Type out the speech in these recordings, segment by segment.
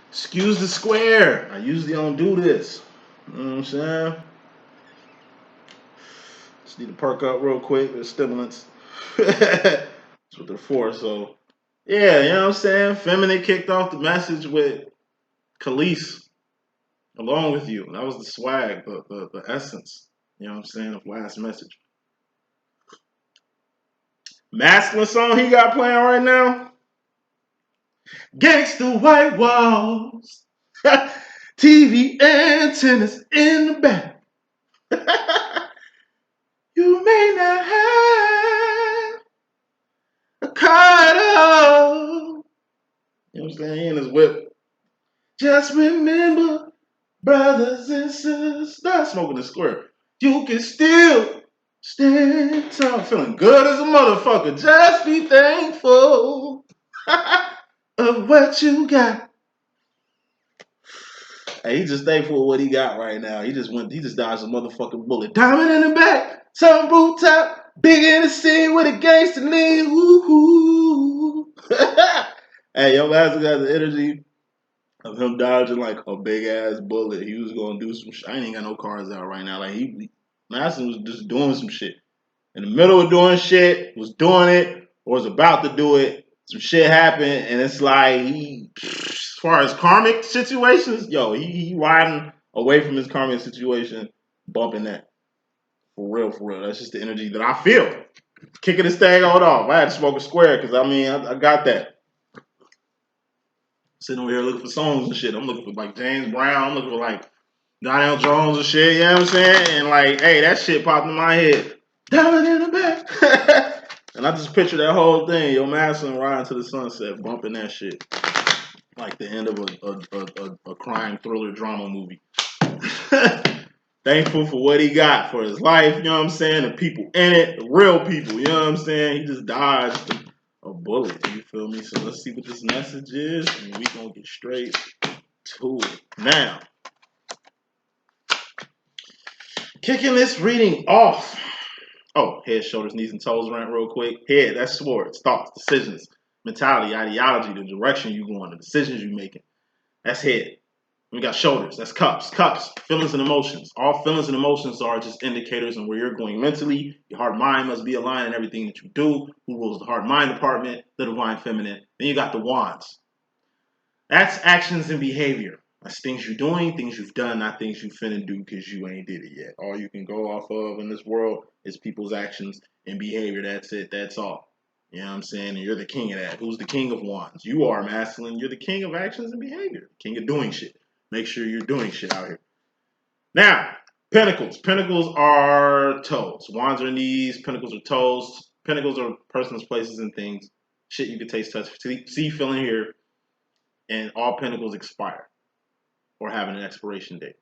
Excuse the square. I usually don't do this. You know what I'm saying? Just need to perk up real quick. There's stimulants. That's what they're for. So, yeah, you know what I'm saying? Feminine kicked off the message with Khalees along with you. That was the swag, the essence, you know what I'm saying, of last message. Masculine song he got playing right now. Gangsta white walls. TV antennas in the back. You may not have a car. You know what I'm saying? He in his whip. Just remember, brothers and sisters, smoking the square. You can still stand tall. Feeling good as a motherfucker. Just be thankful of what you got. Hey, he just thankful for what he got right now. He just dodged a motherfucking bullet. Diamond in the back, some rooftop, big in the scene with a gangster lean. Woo-hoo. Hey, yo, last got the energy of him dodging like a big ass bullet. He was gonna do some shit. I ain't got no cars out right now. Like Madison was just doing some shit. In the middle of doing shit, was doing it, or was about to do it. Some shit happened, and it's like as far as karmic situations, yo, he riding away from his karmic situation, bumping that. For real, for real. That's just the energy that I feel. Kicking this thing out off. I had to smoke a square because I got that. Sitting over here looking for songs and shit. I'm looking for like James Brown. I'm looking for like Donell Jones and shit. You know what I'm saying? And like, hey, that shit popped in my head. Down in the back. And I just picture that whole thing. Yo, Madison riding to the sunset, bumping that shit. Like the end of a crime thriller drama movie. Thankful for what he got for his life, you know what I'm saying? The people in it, the real people, you know what I'm saying? He just dodged a bullet, you feel me? So let's see what this message is, and we gonna get straight to it. Now, kicking this reading off. Oh, head, shoulders, knees, and toes rant real quick. Head, that's swords, thoughts, decisions, mentality, ideology, the direction you going, the decisions you making. That's head. We got shoulders. That's cups. Cups, feelings and emotions. All feelings and emotions are just indicators on where you're going mentally. Your heart mind must be aligned in everything that you do. Who rules the heart mind department? The divine feminine. Then you got the wands. That's actions and behavior. That's things you're doing, things you've done, not things you finna do because you ain't did it yet. All you can go off of in this world is people's actions and behavior. That's it. That's all. You know what I'm saying? And you're the king of that. Who's the king of wands? You are masculine. You're the king of actions and behavior. King of doing shit. Make sure you're doing shit out here. Now, pentacles. Pentacles are toes. Wands are knees. Pentacles are toes. Pentacles are persons, places, and things. Shit you can taste, touch, see, feel, and hear. And all pentacles expire or have an expiration date.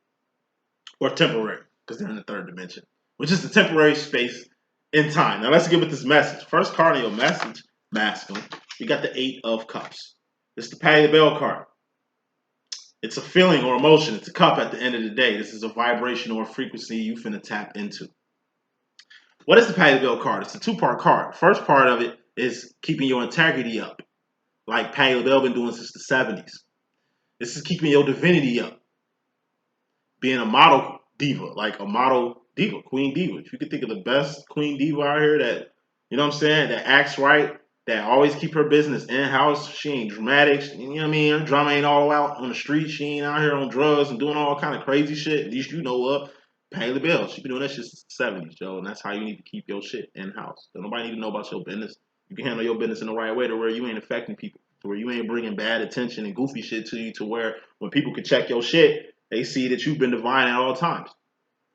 Or temporary, because they're in the third dimension, which is the temporary space in time. Now let's get with this message. First card in your message, masculine. You got the 8 of Cups. It's the Patty the Bell card. It's a feeling or emotion. It's a cup at the end of the day. This is a vibration or a frequency you finna tap into. What is the Patty the Bell card? It's a 2-part card. First part of it is keeping your integrity up, like Patty LaBelle been doing since the 70s. This is keeping your divinity up. Being a model diva, like a model diva, queen diva. If you could think of the best queen diva out here that, you know what I'm saying, that acts right, that always keep her business in-house. She ain't dramatic. You know what I mean? Her drama ain't all out on the street. She ain't out here on drugs and doing all kind of crazy shit. At least you know of. Pay the bill. She been doing that shit since the 70s, Joe. And that's how you need to keep your shit in-house. So nobody need to know about your business. You can handle your business in the right way to where you ain't affecting people. To where you ain't bringing bad attention and goofy shit to you to where when people can check your shit, they see that you've been divine at all times.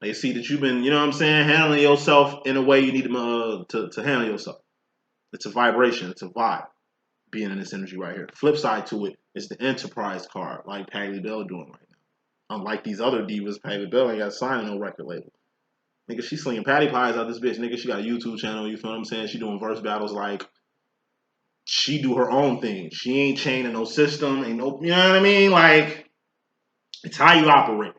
They see that you've been, you know what I'm saying, handling yourself in a way you need to handle yourself. It's a vibration. It's a vibe being in this energy right here. Flip side to it is the Enterprise card, like Patti LaBelle doing right now. Unlike these other divas, Patti LaBelle ain't got signed no record label. Nigga, she slinging patty pies out this bitch. Nigga, she got a YouTube channel, you feel what I'm saying? She doing verse battles like she do her own thing. She ain't chaining no system, ain't no, you know what I mean? Like, it's how you operate.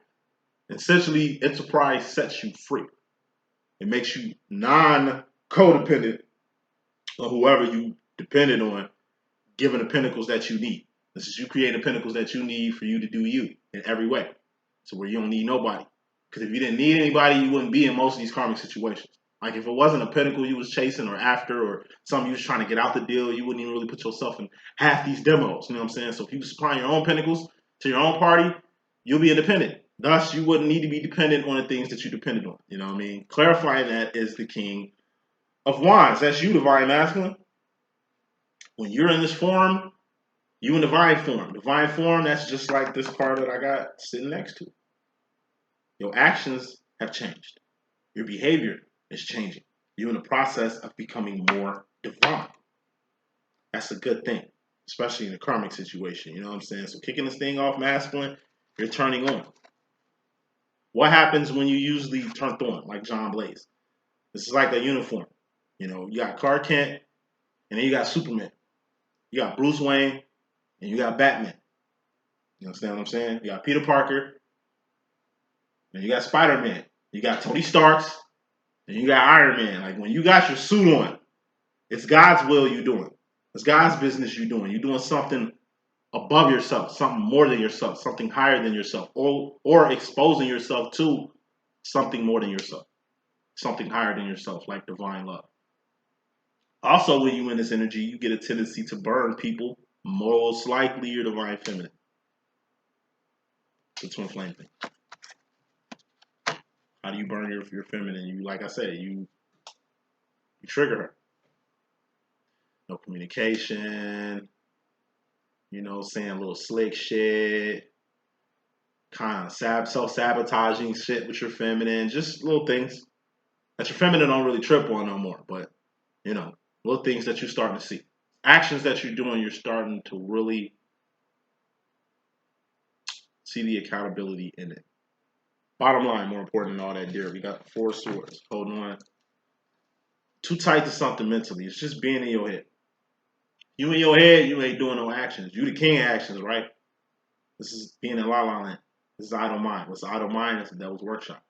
Essentially, Enterprise sets you free. It makes you non-codependent on whoever you dependent on, given the pinnacles that you need. This is you creating the pinnacles that you need for you to do you in every way. So where you don't need nobody. Because if you didn't need anybody, you wouldn't be in most of these karmic situations. Like if it wasn't a pinnacle you was chasing or after or something you was trying to get out the deal, you wouldn't even really put yourself in half these demos. You know what I'm saying? So if you supply your own pinnacles to your own party, you'll be independent. Thus, you wouldn't need to be dependent on the things that you depended on. You know what I mean? Clarifying that is the King of Wands. That's you, Divine Masculine. When you're in this form, you in divine form. Divine form, that's just like this card that I got sitting next to. Your actions have changed. Your behavior is changing. You're in the process of becoming more divine. That's a good thing, especially in a karmic situation. You know what I'm saying? So kicking this thing off masculine, you're turning on. What happens when you usually turn on, like John Blaze? This is like a uniform. You know, you got Clark Kent, and then you got Superman. You got Bruce Wayne, and you got Batman. You understand what I'm saying? You got Peter Parker, and you got Spider-Man. You got Tony Starks, and you got Iron Man. Like when you got your suit on, it's God's will you're doing. It's God's business you're doing. You're doing something above yourself, something more than yourself, something higher than yourself, or exposing yourself to something more than yourself, something higher than yourself, like divine love. Also, when you in this energy, you get a tendency to burn people. Most likely, you're divine feminine. The twin flame thing. How do you burn your feminine? You, like I said, you trigger her. No communication. You know, saying a little slick shit. Kind of self-sabotaging shit with your feminine. Just little things that your feminine don't really trip on no more. But, you know, little things that you're starting to see. Actions that you're doing, you're starting to really see the accountability in it. Bottom line, more important than all that, dear. We got 4 swords. Holding on. Too tight to something mentally. It's just being in your head. You in your head, you ain't doing no actions. You the king of actions, right? This is being in la la land. This is idle mind. What's idle mind? It's the devil's workshop.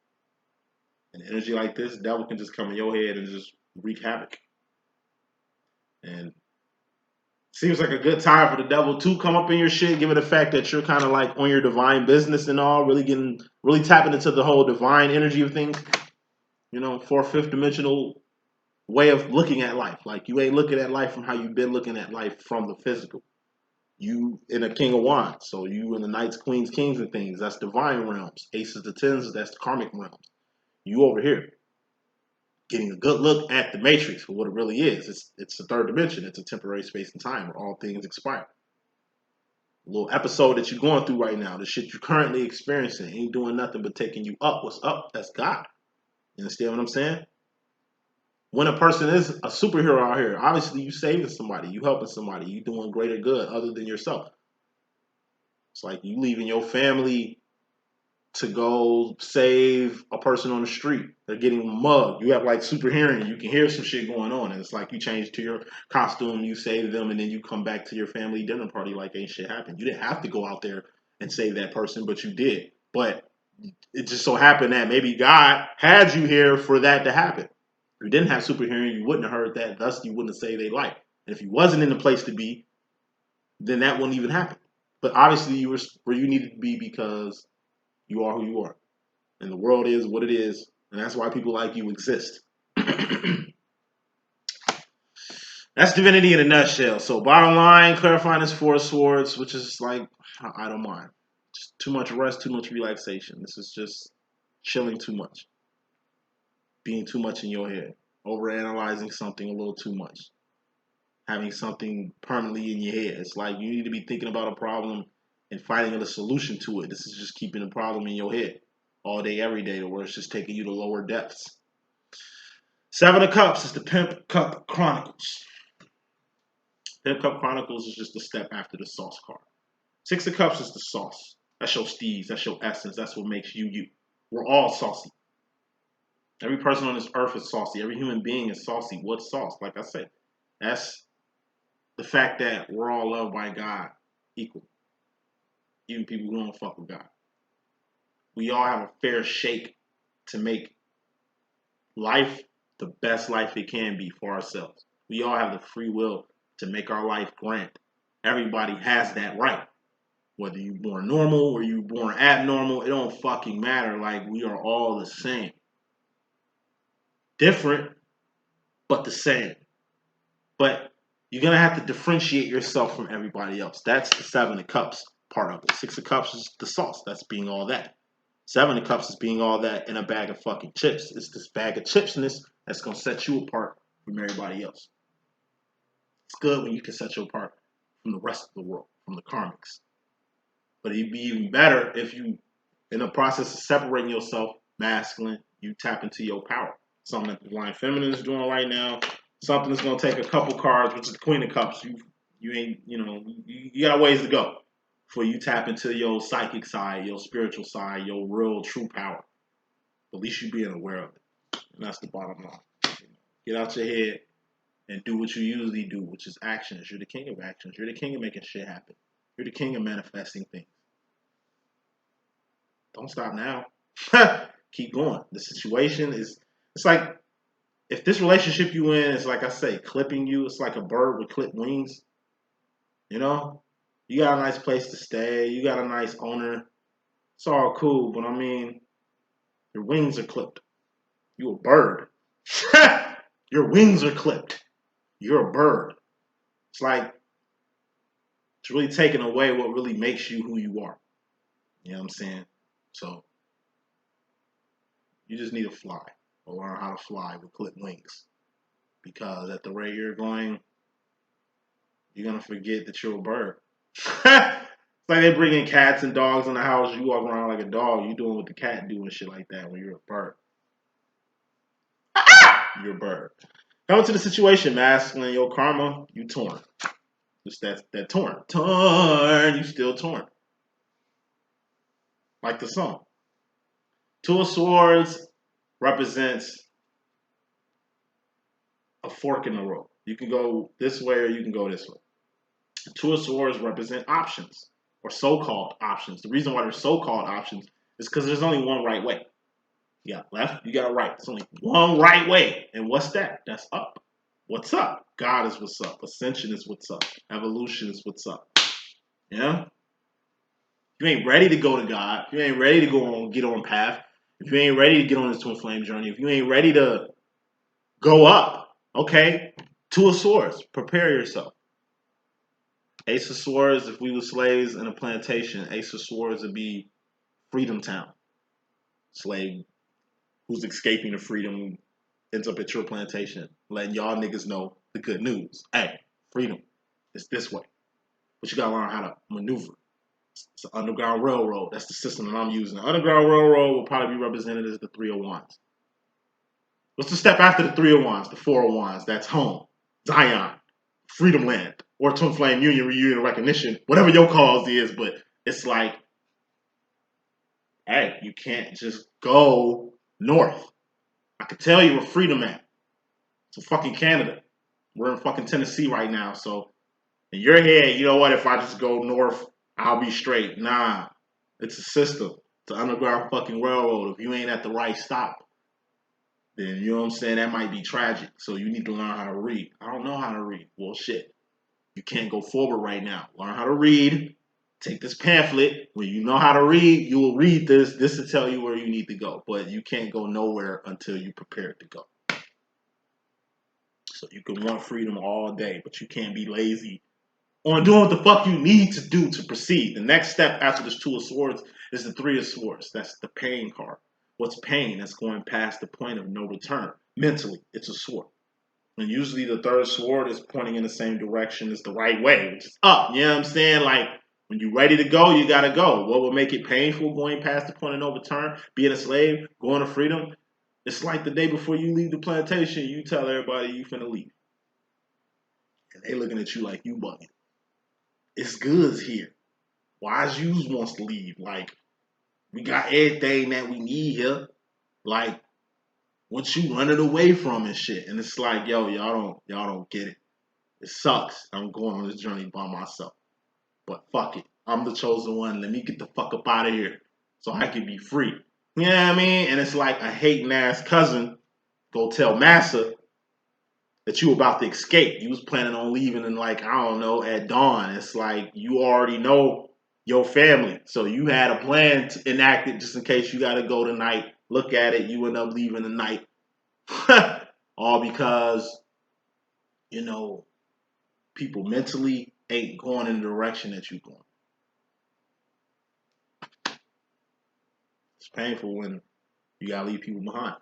And energy like this, the devil can just come in your head and just wreak havoc. And seems like a good time for the devil to come up in your shit, given the fact that you're kind of like on your divine business and all, really tapping into the whole divine energy of things. You know, 4th, 5th dimensional way of looking at life. Like you ain't looking at life from how you've been looking at life from the physical. You in a King of Wands, so you in the Knights, Queens, Kings and things. That's divine realms. Aces to tens, that's the karmic realms. You over here, getting a good look at the matrix for what it really is. It's the 3rd dimension. It's a temporary space and time where all things expire. A little episode that you're going through right now, the shit you're currently experiencing, ain't doing nothing but taking you up. What's up? That's God. You understand what I'm saying? When a person is a superhero out here, obviously you saving somebody, you helping somebody, you doing greater good other than yourself. It's like you leaving your family to go save a person on the street. They're getting mugged. You have like super hearing. You can hear some shit going on. And it's like you change to your costume, you save them, and then you come back to your family dinner party like ain't shit happened. You didn't have to go out there and save that person, but you did. But it just so happened that maybe God had you here for that to happen. If you didn't have super hearing, you wouldn't have heard that. Thus, you wouldn't have saved their life. And if you wasn't in the place to be, then that wouldn't even happen. But obviously, you were where you needed to be because you are who you are. And the world is what it is. And that's why people like you exist. That's divinity in a nutshell. So bottom line, clarifying this 4 swords, which is like, I don't mind. Just too much rest, too much relaxation. This is just chilling too much. Being too much in your head. Overanalyzing something a little too much. Having something permanently in your head. It's like you need to be thinking about a problem and finding a solution to it. This is just keeping the problem in your head all day, every day, where it's just taking you to lower depths. 7 of Cups is the Pimp Cup Chronicles. Pimp Cup Chronicles is just a step after the sauce card. 6 of Cups is the sauce. That's your steez. That's your essence. That's what makes you you. We're all saucy. Every person on this earth is saucy. Every human being is saucy. What's sauce? Like I said, that's the fact that we're all loved by God equal. Even people who don't fuck with God. We all have a fair shake to make life the best life it can be for ourselves. We all have the free will to make our life grand. Everybody has that right. Whether you born normal or you born abnormal, it don't fucking matter. Like, we are all the same. Different, but the same. But you're gonna have to differentiate yourself from everybody else. That's the 7 of Cups part of it. 6 of Cups is the sauce. That's being all that. 7 of Cups is being all that in a bag of fucking chips. It's this bag of chipsness that's gonna set you apart from everybody else. It's good when you can set you apart from the rest of the world, from the karmics. But it'd be even better if you, in the process of separating yourself, masculine, you tap into your power. Something that the Divine Feminine is doing right now. Something that's gonna take a couple cards, which is the Queen of Cups. You ain't, you got ways to go before you tap into your psychic side, your spiritual side, your real true power. At least you being aware of it. And that's the bottom line. Get out your head and do what you usually do, which is actions. You're the king of actions. You're the king of making shit happen. You're the king of manifesting things. Don't stop now. Keep going. The situation is, it's like, if this relationship you in is, like I say, clipping you, it's like a bird with clipped wings. You know? You got a nice place to stay. You got a nice owner. It's all cool, but I mean, your wings are clipped. You a bird. Your wings are clipped. You're a bird. It's like, it's really taking away what really makes you who you are. You know what I'm saying? So, you just need to fly or learn how to fly with clipped wings. Because at the rate you're going, you're going to forget that you're a bird. It's like they bring in cats and dogs in the house. You walk around like a dog. You doing what the cat do and shit like that when you're a bird. You're a bird. Coming to the situation, masculine, your karma, you torn. Just that torn. Torn. You still torn. Like the song. 2 of Swords represents a fork in the road. You can go this way or you can go this way. 2 of Swords represent options, or so-called options. The reason why they're so-called options is because there's only one right way. You got left, you got right. There's only one right way. And what's that? That's up. What's up? God is what's up. Ascension is what's up. Evolution is what's up. Yeah? If you ain't ready to go to God, if you ain't ready to get on path, if you ain't ready to get on this twin flame journey, if you ain't ready to go up, okay? 2 of Swords. Prepare yourself. Ace of Swords, if we were slaves in a plantation, Ace of Swords would be Freedom Town. Slave who's escaping to freedom ends up at your plantation, letting y'all niggas know the good news. Hey, freedom is this way. But you gotta learn how to maneuver. It's an underground railroad. That's the system that I'm using. The underground railroad will probably be represented as the 3 of Wands. What's the step after the 3 of Wands? The 4 of Wands. That's home. Zion. Freedom Land. Or Twin Flame Union, Reunion, Recognition. Whatever your cause is, but it's like, hey, you can't just go north. I could tell you where freedom at. It's fucking Canada. We're in fucking Tennessee right now. So in your head, you know what? If I just go north, I'll be straight. Nah. It's a system. It's an underground fucking railroad. If you ain't at the right stop, then you know what I'm saying? That might be tragic. So you need to learn how to read. I don't know how to read. Well, shit. You can't go forward right now. Learn how to read. Take this pamphlet. When you know how to read, you will read this. This will tell you where you need to go. But you can't go nowhere until you're prepared to go. So you can want freedom all day, but you can't be lazy on doing what the fuck you need to do to proceed. The next step after this 2 of Swords is the 3 of Swords. That's the pain card. What's pain? That's going past the point of no return. Mentally, it's a sword. And usually the 3rd sword is pointing in the same direction as the right way, which is up. You know what I'm saying? Like, when you're ready to go, you gotta go. What would make it painful going past the point of no return? Being a slave, going to freedom? It's like the day before you leave the plantation, you tell everybody you finna leave. And they looking at you like you bugging. It's good here. Wise Yous wants to leave. Like, we got everything that we need here. Like, what you running away from and shit. And it's like, yo, y'all don't get it. It sucks. I'm going on this journey by myself. But fuck it. I'm the chosen one. Let me get the fuck up out of here so I can be free. You know what I mean? And it's like a hating ass cousin go tell massa that you about to escape. You was planning on leaving in like, I don't know, at dawn. It's like you already know your family. So you had a plan to enact it just in case you got to go tonight. Look at it. You end up leaving tonight. All because, you know, people mentally ain't going in the direction that you're going. It's painful when you got to leave people behind.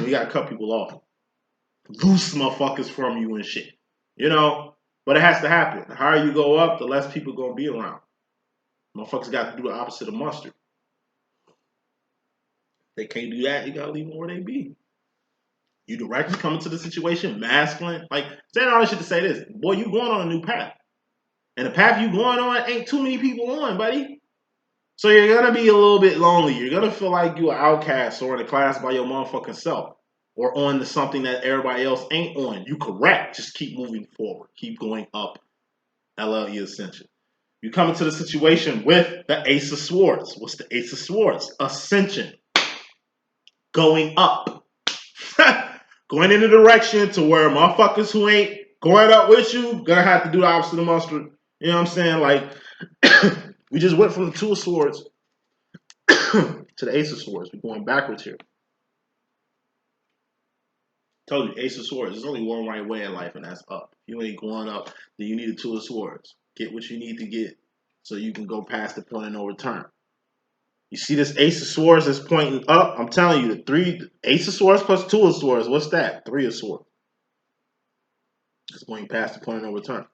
You got to cut people off. Loose motherfuckers from you and shit. You know? But it has to happen. The higher you go up, the less people going to be around. Motherfuckers got to do the opposite of mustard. They can't do that. You got to leave them where they be. You directly come into the situation, masculine. Like, saying all this shit to say this. Boy, you going on a new path. And the path you going on ain't too many people on, buddy. So you're going to be a little bit lonely. You're going to feel like you're an outcast or in a class by your motherfucking self. Or on to something that everybody else ain't on. You correct. Just keep moving forward. Keep going up. LLE.Ascension. You come into the situation with the Ace of Swords. What's the Ace of Swords? Ascension. Going up. Going in the direction to where motherfuckers who ain't going up with you gonna have to do the opposite of mustard. You know what I'm saying? Like, we just went from the Two of Swords to the Ace of Swords. We're going backwards here. Told you, Ace of Swords. There's only one right way in life, and that's up. If you ain't going up, then you need a Two of Swords. Get what you need to get so you can go past the point of no return. You see this Ace of Swords that's pointing up? I'm telling you, the Ace of Swords plus Two of Swords. What's that? Three of Swords. It's going past the point of no return.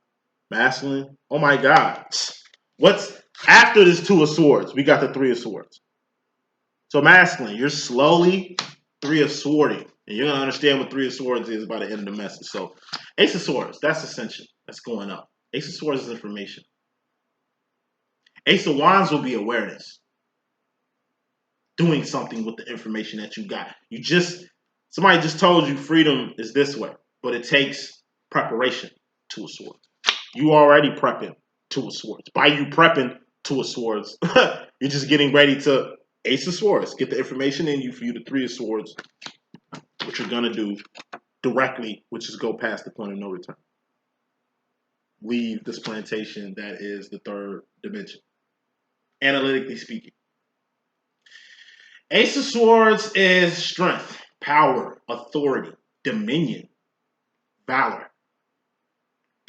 Masculine. Oh my God. What's after this Two of Swords? We got the Three of Swords. So masculine, you're slowly Three of Swording. And you're going to understand what Three of Swords is by the end of the message. So Ace of Swords, that's Ascension. That's going up. Ace of Swords is information. Ace of Wands will be awareness. Doing something with the information that you got. Somebody just told you freedom is this way. But it takes preparation. Two of Swords. You already prepping Two of Swords. By you prepping Two of Swords, you're just getting ready to Ace of Swords. Get the information in you for you to Three of Swords. What you're going to do directly, which is go past the point of no return. Leave this plantation that is the third dimension. Analytically speaking. Ace of Swords is strength, power, authority, dominion, valor,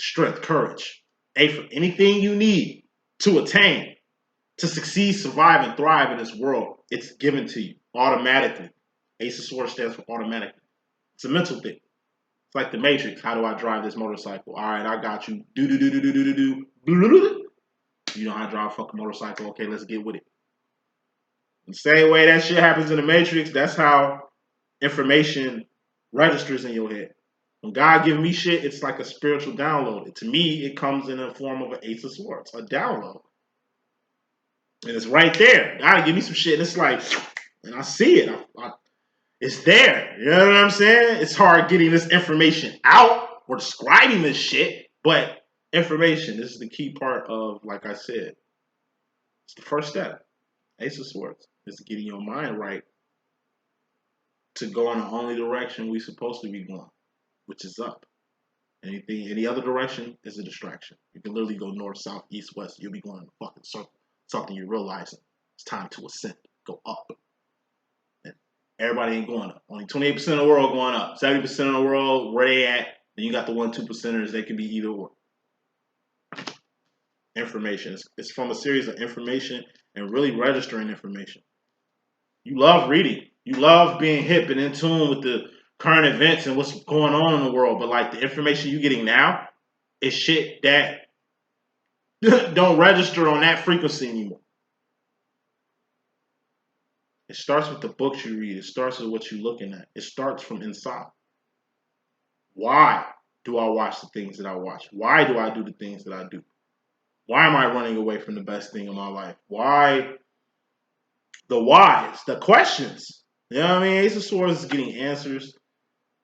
strength, courage. A for anything you need to attain, to succeed, survive, and thrive in this world, it's given to you automatically. Ace of Swords stands for automatically. It's a mental thing. It's like the Matrix. How do I drive this motorcycle? All right, I got you. Do. You know how to drive a fucking motorcycle. Okay, let's get with it. The same way that shit happens in the Matrix, that's how information registers in your head. When God gives me shit, it's like a spiritual download. To me, it comes in the form of an Ace of Swords, a download. And it's right there. God give me some shit, and it's like, and I see it. It's there. You know what I'm saying? It's hard getting this information out or describing this shit, but information, this is the key part of, like I said, it's the first step. Ace of Swords is getting your mind right to go in the only direction we're supposed to be going, which is up. Any other direction is a distraction. You can literally go north, south, east, west. You'll be going in a fucking circle. Something you're realizing. It's time to ascend. Go up. And everybody ain't going up. Only 28% of the world going up. 70% of the world, where they at? Then you got the 1-2%ers. They can be either or. Information. It's from a series of information and really registering information. You love reading. You love being hip and in tune with the current events and what's going on in the world. But like the information you're getting now is shit that don't register on that frequency anymore. It starts with the books you read. It starts with what you're looking at. It starts from inside. Why do I watch the things that I watch? Why do I do the things that I do? Why am I running away from the best thing in my life? Why? The whys, the questions. You know what I mean? Ace of Swords is getting answers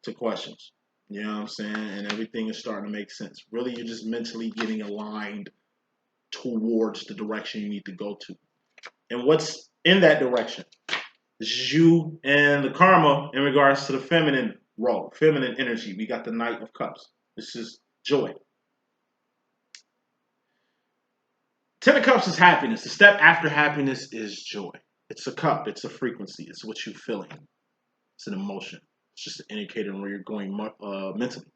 to questions. You know what I'm saying? And everything is starting to make sense. Really, you're just mentally getting aligned towards the direction you need to go to. And what's in that direction? This is you and the karma in regards to the feminine role. Feminine energy. We got the Knight of Cups. This is joy. Ten of Cups is happiness. The step after happiness is joy. It's a cup. It's a frequency. It's what you're feeling. It's an emotion. It's just an indicator where you're going mentally.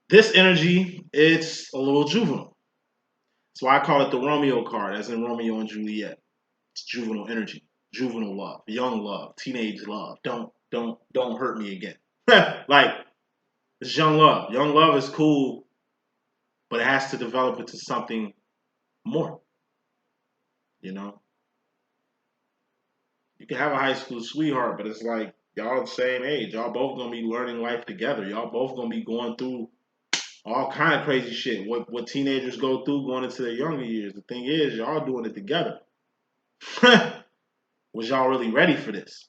This energy, it's a little juvenile. That's why I call it the Romeo card, as in Romeo and Juliet. It's juvenile energy, juvenile love, young love, teenage love. Don't hurt me again. Like, it's young love. Young love is cool, but it has to develop into something more. You know, you can have a high school sweetheart, but it's like y'all the same age. Y'all both gonna be learning life together. Y'all both gonna be going through all kind of crazy shit. What teenagers go through going into their younger years. The thing is, y'all doing it together. Was y'all really ready for this?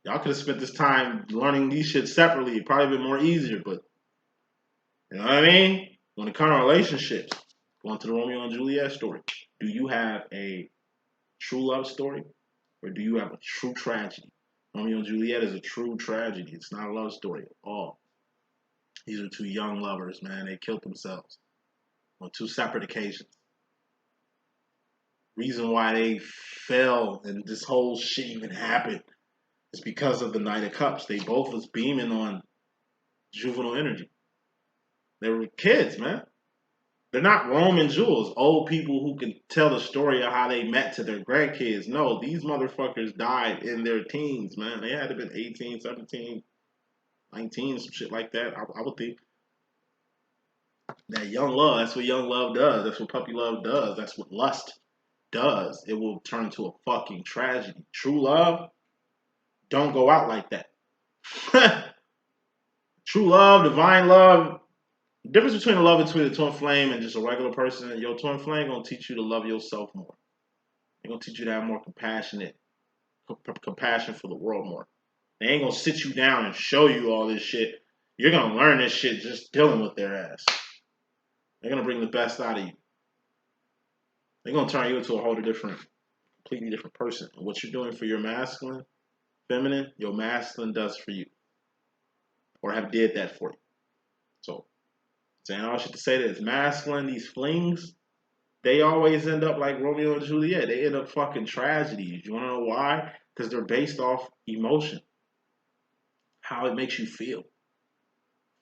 Y'all could have spent this time learning these shit separately. It'd probably been more easier, but you know what I mean? When it comes to relationships, going to the Romeo and Juliet story, do you have a true love story or do you have a true tragedy? Romeo and Juliet is a true tragedy. It's not a love story at all. These are two young lovers, man. They killed themselves on two separate occasions. Reason why they fell and this whole shit even happened is because of the Knight of Cups. They both was beaming on juvenile energy. They were kids, man. They're not Roman jewels, old people who can tell the story of how they met to their grandkids. No, these motherfuckers died in their teens, man. They had to have been 18, 17, 19, some shit like that. I would think. That young love, that's what young love does. That's what puppy love does. That's what lust does. It will turn into a fucking tragedy. True love, don't go out like that. True love, divine love. The difference between a love between a twin flame and just a regular person, your twin flame gonna teach you to love yourself more. They're gonna teach you to have more compassion for the world more. They ain't gonna sit you down and show you all this shit. You're gonna learn this shit just dealing with their ass. They're gonna bring the best out of you. They're gonna turn you into a whole completely different person. And what you're doing for your masculine, feminine, your masculine does for you. Or have did that for you. So, saying all shit to say that it's masculine, these flings, they always end up like Romeo and Juliet. They end up fucking tragedies. You wanna know why? Because they're based off emotion. How it makes you feel.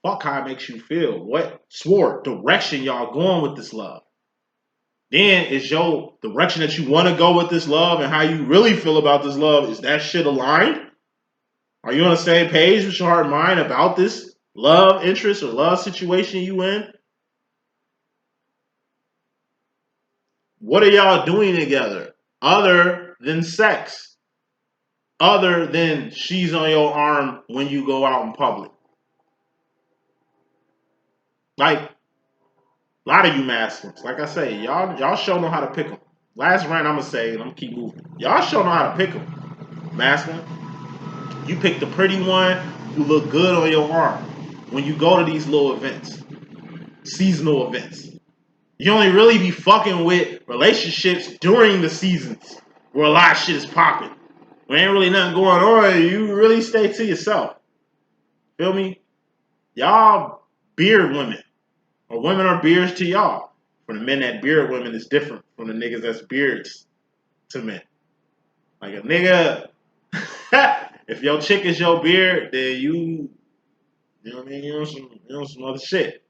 Fuck how it makes you feel. What direction y'all going with this love? Then is your direction that you want to go with this love and how you really feel about this love, is that shit aligned? Are you on the same page with your heart and mind about this love interest or love situation you in? What are y'all doing together other than sex? Other than she's on your arm when you go out in public? Like, a lot of you masculines, like I say, y'all sure know how to pick them. Last round I'm gonna say, and I'm gonna keep moving. Y'all sure know how to pick them. Masculine, you pick the pretty one who look good on your arm when you go to these little events, seasonal events. You only really be fucking with relationships during the seasons where a lot of shit is popping. When ain't really nothing going on, you really stay to yourself. Feel me? Y'all beard women. Or women are beards to y'all. For the men that beard women is different from the niggas that's beards to men. Like a nigga, if your chick is your beard, then you know what I mean? You know some other shit.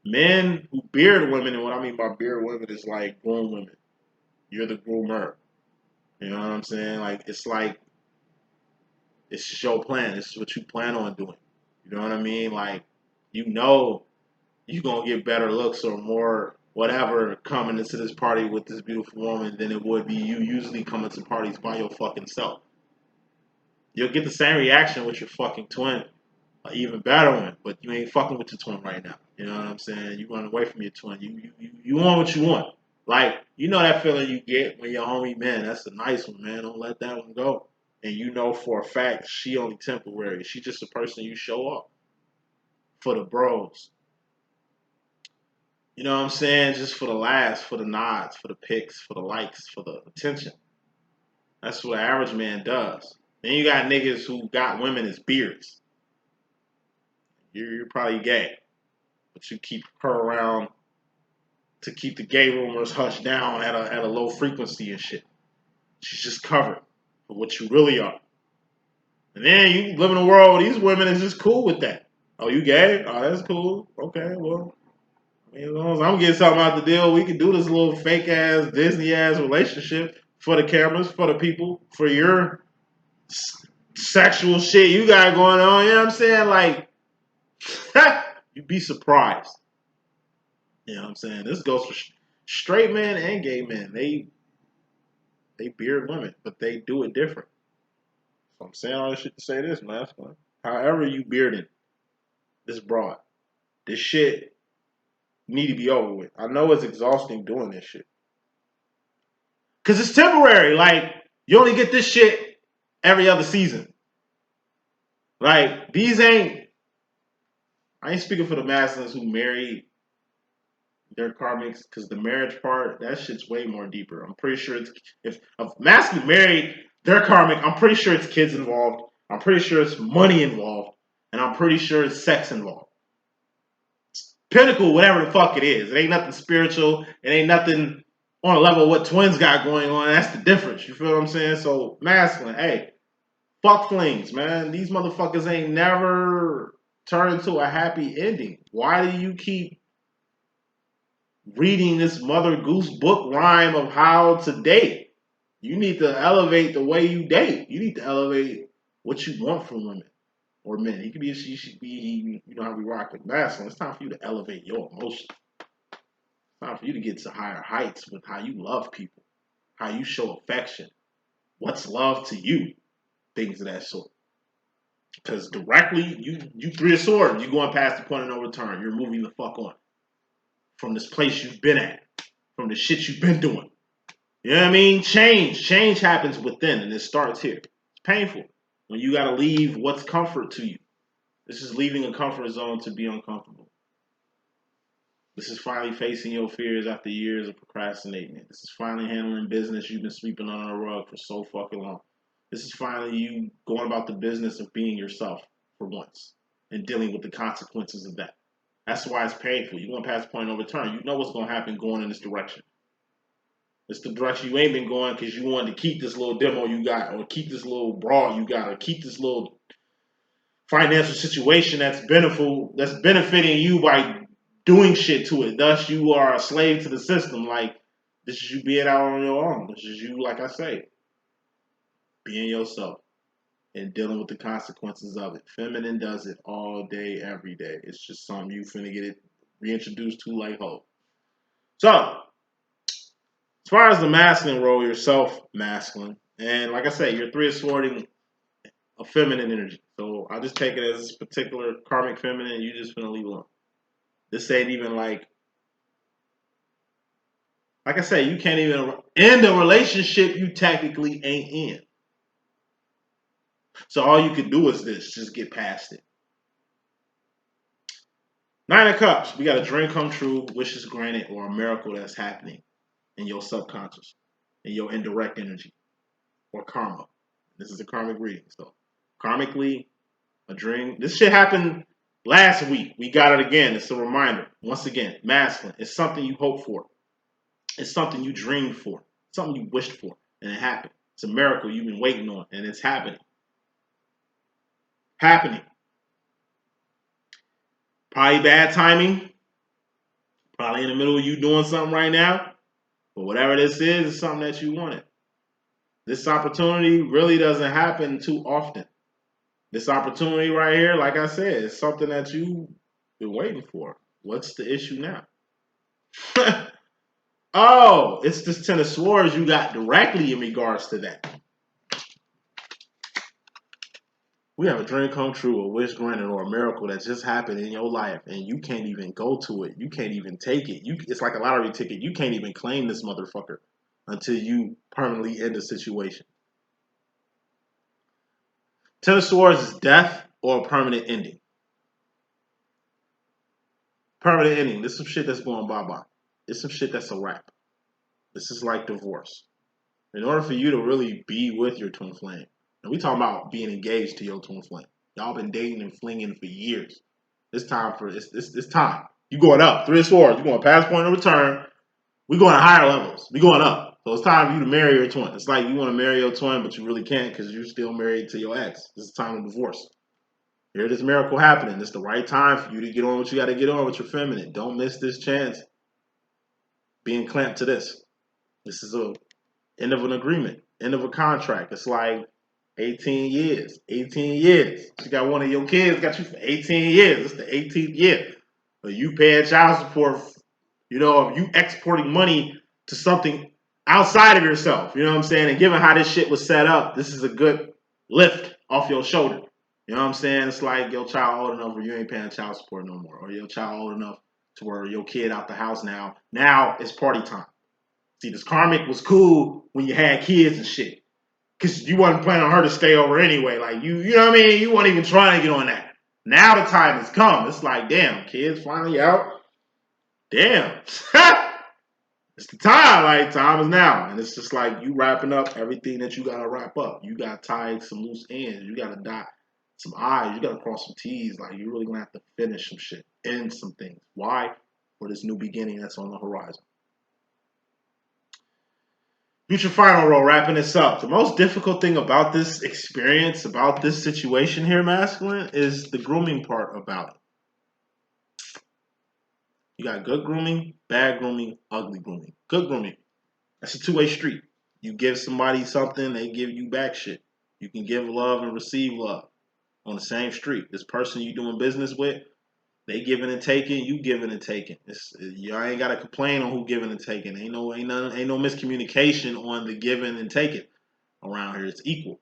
Men who beard women, and what I mean by beard women is like groom women. You're the groomer. You know what I'm saying? Like it's your plan. This is what you plan on doing. You know what I mean? Like, you know you're gonna get better looks or more whatever coming into this party with this beautiful woman than it would be you usually coming to parties by your fucking self. You'll get the same reaction with your fucking twin, or even better one, but you ain't fucking with your twin right now. You know what I'm saying? You run away from your twin. You want what you want. Like, you know that feeling you get when your homie, man, that's a nice one, man. Don't let that one go. And you know for a fact she only temporary. She just a person you show up for the bros. You know what I'm saying? Just for the laughs, for the nods, for the pics, for the likes, for the attention. That's what an average man does. Then you got niggas who got women as beards. You're probably gay, but you keep her around to keep the gay rumors hushed down at a low frequency and shit. She's just covered for what you really are. And then you live in a world where these women is just cool with that. Oh, you gay? Oh, that's cool. Okay, well, I mean, as long as I'm getting something out the deal, we can do this little fake ass, Disney ass relationship for the cameras, for the people, for your sexual shit you got going on. You know what I'm saying? Like, you'd be surprised. You know what I'm saying? This goes for straight men and gay men. They beard women, but they do it different. So I'm saying all this shit to say this, man. However you bearded this broad, this shit need to be over with. I know it's exhausting doing this shit. Cause it's temporary. Like, you only get this shit every other season. Like, I ain't speaking for the masculines who marry their karmics, because the marriage part, that shit's way more deeper. I'm pretty sure if a masculine married their karmic, I'm pretty sure it's kids involved. I'm pretty sure it's money involved. And I'm pretty sure it's sex involved. Pinnacle, whatever the fuck it is. It ain't nothing spiritual. It ain't nothing on a level of what twins got going on. That's the difference. You feel what I'm saying? So, masculine, hey, fuck flings, man. These motherfuckers ain't never turned into a happy ending. Why do you keep reading this Mother Goose book rhyme of how to date? You need to elevate the way you date. You need to elevate what you want from women or men. He could be, she should be, you know how we rock with masculine. It's time for you to elevate your emotions. It's time for you to get to higher heights with how you love people, how you show affection, what's love to you, things of that sort. Because directly, you three of swords, you going past the point of no return. You're moving the fuck on from this place you've been at, from the shit you've been doing. You know what I mean? Change happens within, and it starts here. It's painful when you got to leave what's comfort to you. This is leaving a comfort zone to be uncomfortable. This is finally facing your fears after years of procrastinating it. This is finally handling business you've been sweeping under the rug for so fucking long. This is finally you going about the business of being yourself for once and dealing with the consequences of that. That's why it's painful. You're going past the point of no return. You know what's going to happen going in this direction. It's the direction you ain't been going because you wanted to keep this little demo you got, or keep this little brawl you got, or keep this little financial situation that's benefiting you by doing shit to it. Thus, you are a slave to the system. Like, this is you being out on your own. This is you, like I say, being yourself and dealing with the consequences of it. Feminine does it all day, every day. It's just something you finna get it reintroduced to like hope. So, as far as the masculine role, yourself masculine. And like I said, you're three of swording a feminine energy. So I just take it as this particular karmic feminine, and you just finna leave alone. This ain't even like I said, you can't even end a relationship you technically ain't in. So all you can do is this, just get past it. Nine of Cups, we got a dream come true, wishes granted, or a miracle that's happening in your subconscious, in your indirect energy, or karma. This is a karmic reading. So karmically, a dream. This shit happened last week. We got it again. It's a reminder. Once again, masculine. It's something you hope for. It's something you dreamed for. Something you wished for. And it happened. It's a miracle you've been waiting on. And it's happening. Happening. Probably bad timing. Probably in the middle of you doing something right now. But whatever this is, it's something that you wanted. This opportunity really doesn't happen too often. This opportunity right here, like I said, is something that you've been waiting for. What's the issue now? Oh, it's this Ten of Swords you got directly in regards to that. We have a dream come true, a wish granted, or a miracle that just happened in your life, and you can't even go to it. You can't even take it. It's like a lottery ticket. You can't even claim this motherfucker until you permanently end the situation. Ten of Swords is death or a permanent ending. Permanent ending. This is some shit that's going bye-bye. It's some shit that's a wrap. This is like divorce. In order for you to really be with your twin flame, And we talking about being engaged to your twin flame. Y'all been dating and flinging for years. It's time for it's time. You going up. 3 of Swords. You going past point of return. We going to higher levels. We going up. So it's time for you to marry your twin. It's like you want to marry your twin, but you really can't because you're still married to your ex. This is time of divorce. Here, this miracle happening. It's the right time for you to get on what you got to get on with your feminine. Don't miss this chance being clamped to this. This is a end of an agreement, end of a contract. It's like 18 years. 18 years. You got one of your kids, got you for 18 years. It's the 18th year. But you paying child support, you know, if you exporting money to something outside of yourself, you know what I'm saying? And given how this shit was set up, this is a good lift off your shoulder. You know what I'm saying? It's like your child old enough where you ain't paying child support no more. Or your child old enough to where your kid out the house now. Now it's party time. See, this karmic was cool when you had kids and shit. Because you wasn't planning on her to stay over anyway. Like, you know what I mean? You weren't even trying to get on that. Now the time has come. It's like, damn, kids finally out. Damn. It's the time. Like, time is now. And it's just like you wrapping up everything that you got to wrap up. You got to tie some loose ends. You got to dot some I's. You got to cross some T's. Like, you're really going to have to finish some shit. End some things. Why? For this new beginning that's on the horizon. Future final roll, wrapping this up. The most difficult thing about this experience, about this situation here, masculine, is the grooming part about it. You got good grooming, bad grooming, ugly grooming. Good grooming, that's a two-way street. You give somebody something, they give you back shit. You can give love and receive love on the same street. This person you doing business with, they giving and taking, you giving and taking. Y'all ain't gotta complain on who giving and taking. Ain't no miscommunication on the giving and taking around here. It's equal.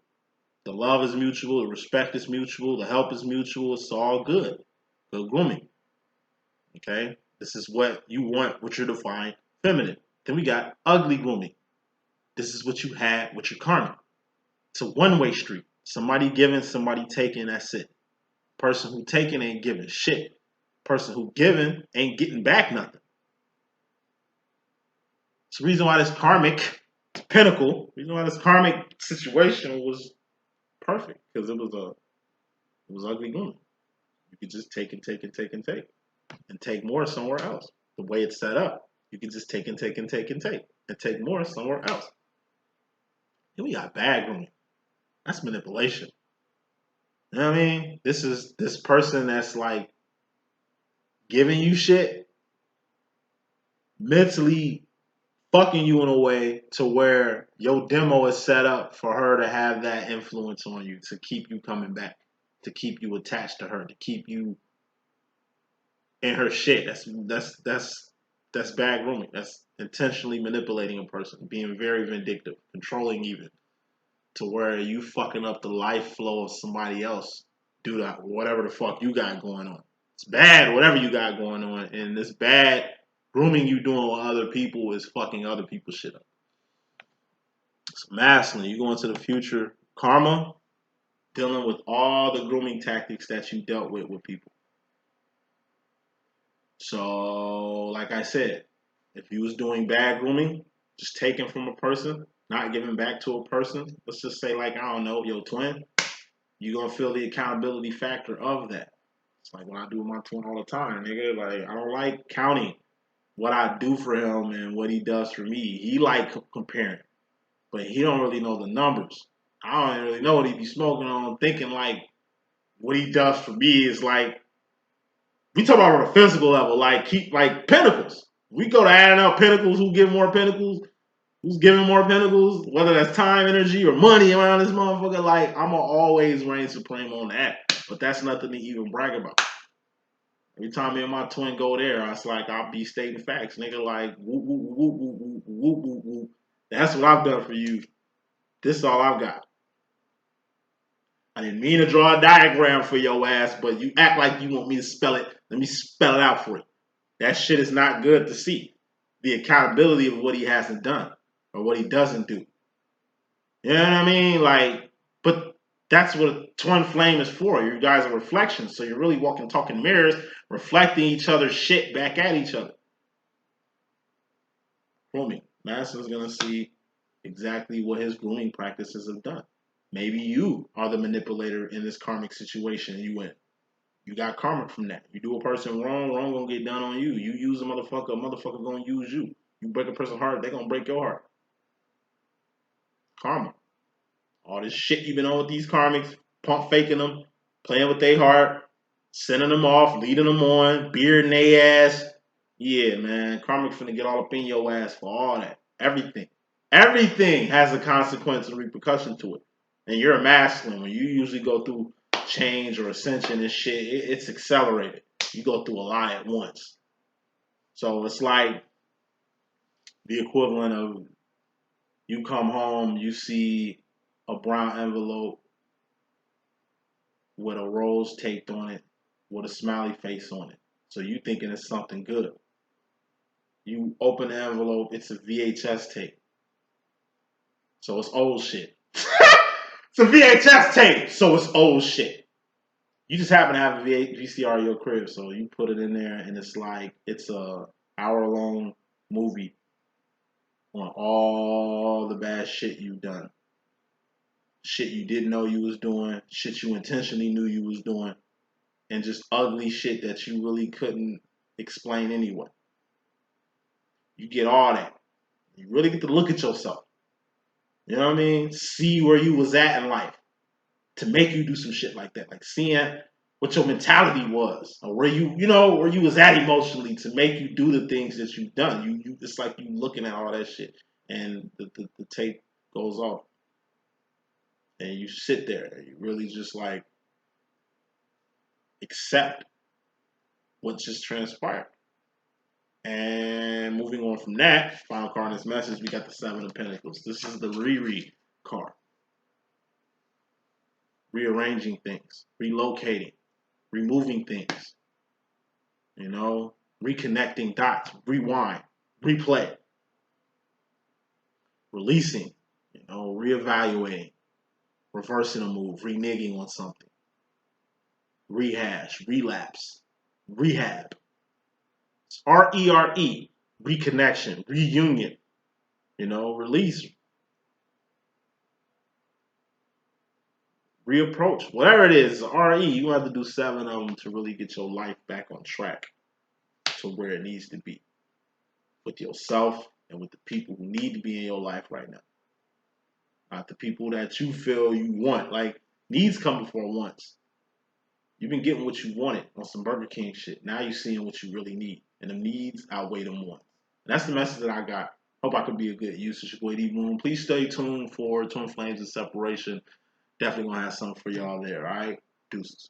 The love is mutual, the respect is mutual, the help is mutual. It's all good. Good grooming. Okay? This is what you want with your divine feminine. Then we got ugly grooming. This is what you had with your karmic. It's a one-way street. Somebody giving, somebody taking, that's it. Person who taking ain't giving shit. Person who giving ain't getting back nothing. It's the reason why this karmic pinnacle, the reason why this karmic situation was perfect, because it was ugly grooming. You could just take and take and take and take. And take more somewhere else. The way it's set up, you can just take and take and take and take more somewhere else. Then we got bad grooming. That's manipulation. You know what I mean? This is this person that's like giving you shit, mentally fucking you in a way to where your demo is set up for her to have that influence on you, to keep you coming back, to keep you attached to her, to keep you in her shit. That's bad grooming. That's intentionally manipulating a person, being very vindictive, controlling even, to where you fucking up the life flow of somebody else due to whatever the fuck you got going on. It's bad, whatever you got going on, and this bad grooming you doing with other people is fucking other people's shit up. So masculine, you go into the future karma, dealing with all the grooming tactics that you dealt with people. So, like I said, if you was doing bad grooming, just taking from a person, not giving back to a person, let's just say, like, I don't know, your twin, you're going to feel the accountability factor of that. It's like when I do with my twin all the time, nigga. Like, I don't like counting what I do for him and what he does for me. He like comparing, but he don't really know the numbers. I don't really know what he be smoking on, thinking like what he does for me is like, we talk about on a physical level, like keep like pinnacles. We go to adding up pinnacles, who give more pinnacles, who's giving more pinnacles, whether that's time, energy, or money around this motherfucker. Like, I'm gonna always reign supreme on that. But that's nothing to even brag about. Every time me and my twin go there, it's like I'll be stating facts. Nigga, like, whoop, whoop, whoop, whoop, whoop, whoop, whoop, whoop. That's what I've done for you. This is all I've got. I didn't mean to draw a diagram for your ass, but you act like you want me to spell it. Let me spell it out for you. That shit is not good to see. The accountability of what he hasn't done or what he doesn't do. You know what I mean? Like, but that's what a twin flame is for. You guys are reflections. So you're really walking, talking mirrors, reflecting each other's shit back at each other. Grooming. Master's going to see exactly what his grooming practices have done. Maybe you are the manipulator in this karmic situation and you win. You got karma from that. You do a person wrong, wrong gonna get done on you. You use a motherfucker gonna use you. You break a person's heart, they gonna break your heart. Karma. All this shit you've been on with these karmics, pump faking them, playing with their heart, sending them off, leading them on, bearding their ass. Yeah, man. Karmic's finna get all up in your ass for all that. Everything. Everything has a consequence and repercussion to it. And you're a masculine. When you usually go through change or ascension and shit, it's accelerated. You go through a lot at once. So it's like the equivalent of you come home, you see a brown envelope with a rose taped on it, with a smiley face on it. So you thinking it's something good. You open the envelope, it's a VHS tape. So it's old shit. It's a VHS tape, so it's old shit. You just happen to have a VCR in your crib, so you put it in there, and it's like it's a hour-long movie on all the bad shit you've done, shit you didn't know you was doing, shit you intentionally knew you was doing, and just ugly shit that you really couldn't explain anyway. You get all that. You really get to look at yourself. You know what I mean? See where you was at in life to make you do some shit like that. Like seeing what your mentality was, or where where you was at emotionally to make you do the things that you've done. You it's like you looking at all that shit, and the tape goes off, and you sit there, and you really just like accept what just transpired. And moving on from that, final card in this message, we got the Seven of Pentacles. This is the reread card. Rearranging things, relocating, removing things, reconnecting dots, rewind, replay, releasing, reevaluating, reversing a move, reneging on something, rehash, relapse, rehab. It's RERE, reconnection, reunion, release, reapproach, whatever it is, RE, you have to do 7 of them to really get your life back on track to where it needs to be with yourself and with the people who need to be in your life right now. Not the people that you feel you want. Like, needs come before wants. You've been getting what you wanted on some Burger King shit. Now you're seeing what you really need. And the needs outweigh them wants. And that's the message that I got. Hope I could be a good use. It's your boy D.Boom. Please stay tuned for Twin Flames and Separation. Definitely gonna have something for y'all there, alright? Deuces.